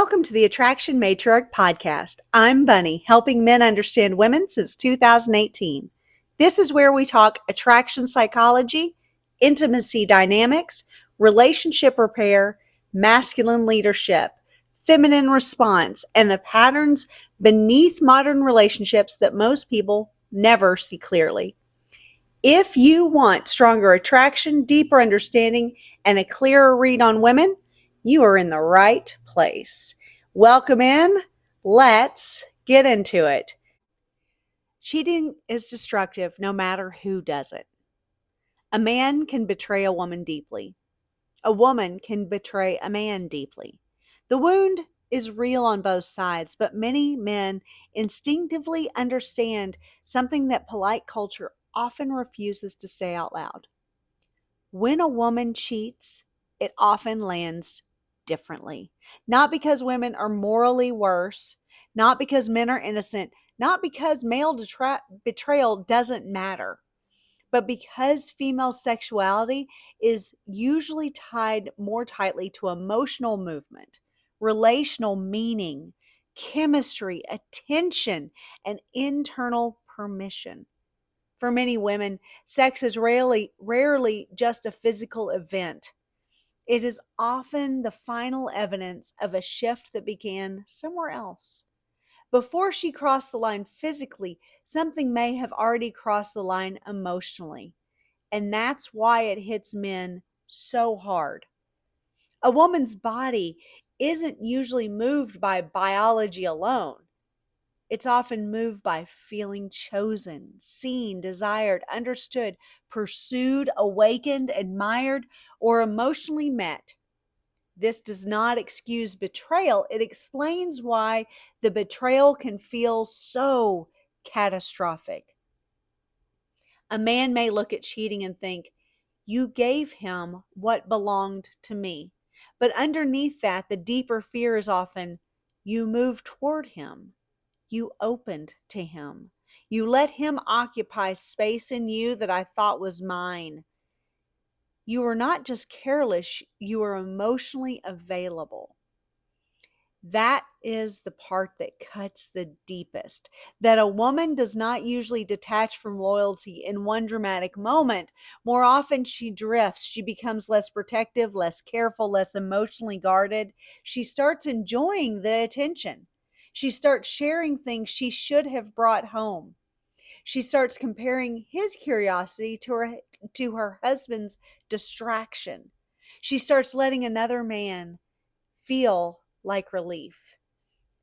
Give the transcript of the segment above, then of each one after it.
Welcome to the Attraction Matriarch podcast. I'm Bunny, helping men understand women since 2018. This is where we talk attraction psychology, intimacy dynamics, relationship repair, masculine leadership, feminine response, and the patterns beneath modern relationships that most people never see clearly. If you want stronger attraction, deeper understanding, and a clearer read on women, you are in the right place. Welcome in. Let's get into it. Cheating is destructive no matter who does it. A man can betray a woman deeply. A woman can betray a man deeply. The wound is real on both sides, but many men instinctively understand something that polite culture often refuses to say out loud. When a woman cheats, it often lands differently. Not because women are morally worse, not because men are innocent, not because male betrayal doesn't matter, but because female sexuality is usually tied more tightly to emotional movement, relational meaning, chemistry, attention, and internal permission. For many women, sex is rarely just a physical event. It is often the final evidence of a shift that began somewhere else. Before she crossed the line physically, something may have already crossed the line emotionally. And that's why it hits men so hard. A woman's body isn't usually moved by biology alone. It's often moved by feeling chosen, seen, desired, understood, pursued, awakened, admired, or emotionally met. This does not excuse betrayal. It explains why the betrayal can feel so catastrophic. A man may look at cheating and think, "You gave him what belonged to me." But underneath that, the deeper fear is often, "You moved toward him. You opened to him. You let him occupy space in you that I thought was mine." You were not just careless, you were emotionally available. That is the part that cuts the deepest. That a woman does not usually detach from loyalty in one dramatic moment. More often, she drifts. She becomes less protective, less careful, less emotionally guarded. She starts enjoying the attention. She starts sharing things she should have brought home. She starts comparing his curiosity to her husband's distraction. She starts letting another man feel like relief.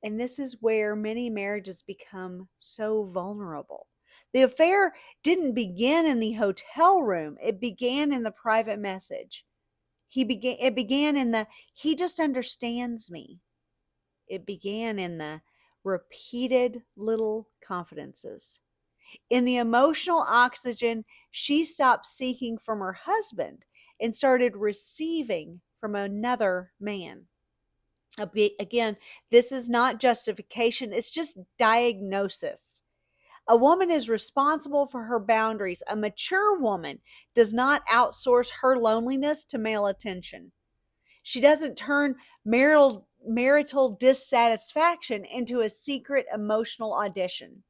And this is where many marriages become so vulnerable. The affair didn't begin in the hotel room, it began in the private message. It began in the "he just understands me." It began in the repeated little confidences. In the emotional oxygen she stopped seeking from her husband and started receiving from another man. Again, this is not justification, it's just diagnosis. A woman is responsible for her boundaries. A mature woman does not outsource her loneliness to male attention. She doesn't turn marital dissatisfaction into a secret emotional audition.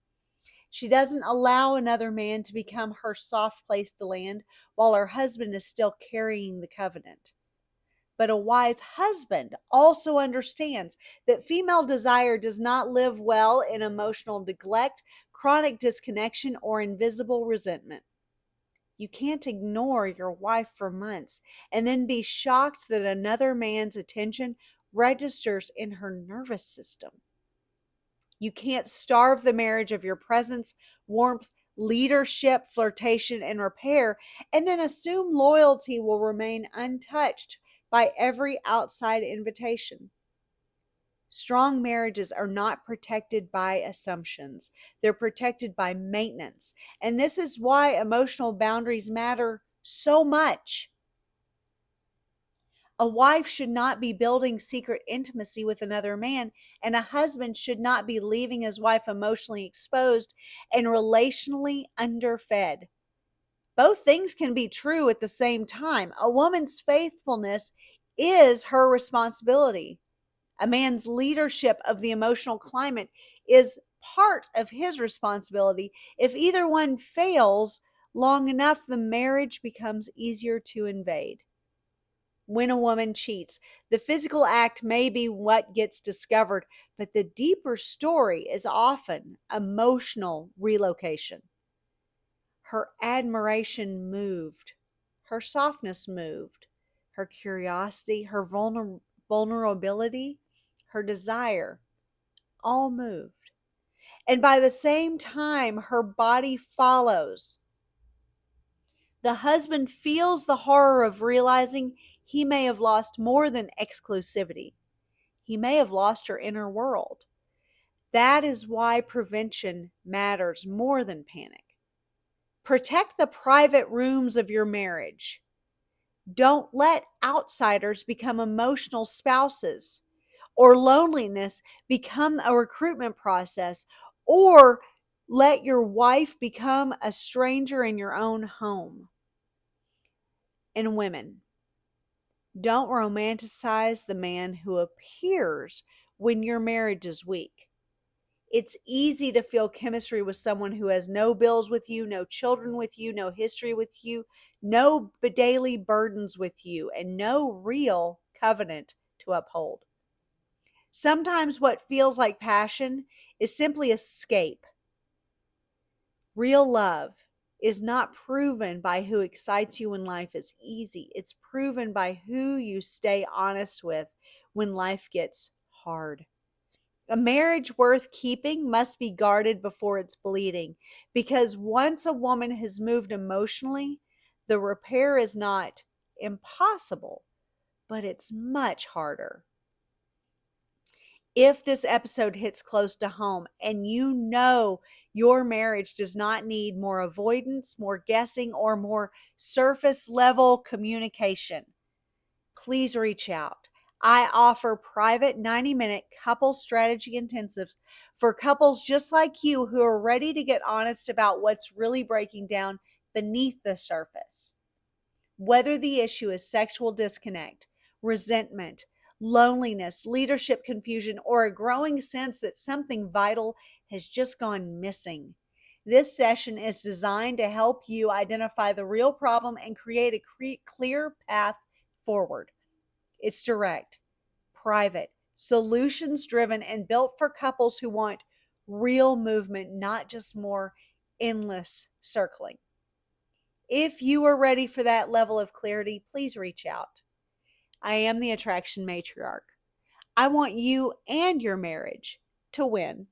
She doesn't allow another man to become her soft place to land while her husband is still carrying the covenant. But a wise husband also understands that female desire does not live well in emotional neglect, chronic disconnection, or invisible resentment. You can't ignore your wife for months and then be shocked that another man's attention registers in her nervous system. You can't starve the marriage of your presence, warmth, leadership, flirtation, and repair, and then assume loyalty will remain untouched by every outside invitation. Strong marriages are not protected by assumptions. They're protected by maintenance. And this is why emotional boundaries matter so much. A wife should not be building secret intimacy with another man, and a husband should not be leaving his wife emotionally exposed and relationally underfed. Both things can be true at the same time. A woman's faithfulness is her responsibility. A man's leadership of the emotional climate is part of his responsibility. If either one fails long enough, the marriage becomes easier to invade. When a woman cheats, the physical act may be what gets discovered, but the deeper story is often emotional relocation. Her admiration moved, her softness moved, her curiosity, her vulnerability, her desire all moved. And by the same time, her body follows. The husband feels the horror of realizing he may have lost more than exclusivity. He may have lost her inner world. That is why prevention matters more than panic. Protect the private rooms of your marriage. Don't let outsiders become emotional spouses, or loneliness become a recruitment process, or let your wife become a stranger in your own home. And women, don't romanticize the man who appears when your marriage is weak. It's easy to feel chemistry with someone who has no bills with you, no children with you, no history with you, no daily burdens with you, and no real covenant to uphold. Sometimes what feels like passion is simply escape. Real love is not proven by who excites you when life is easy. It's proven by who you stay honest with when life gets hard. A marriage worth keeping must be guarded before it's bleeding, because once a woman has moved emotionally, the repair is not impossible, but it's much harder. If this episode hits close to home and you know your marriage does not need more avoidance, more guessing, or more surface level communication, please reach out. I offer private 90-minute couple strategy intensives for couples just like you who are ready to get honest about what's really breaking down beneath the surface. Whether the issue is sexual disconnect, resentment, loneliness, leadership confusion, or a growing sense that something vital has just gone missing, this session is designed to help you identify the real problem and create a clear path forward. It's direct, private, solutions driven, and built for couples who want real movement, not just more endless circling. If you are ready for that level of clarity, please reach out. I am the Attraction Matriarch. I want you and your marriage to win.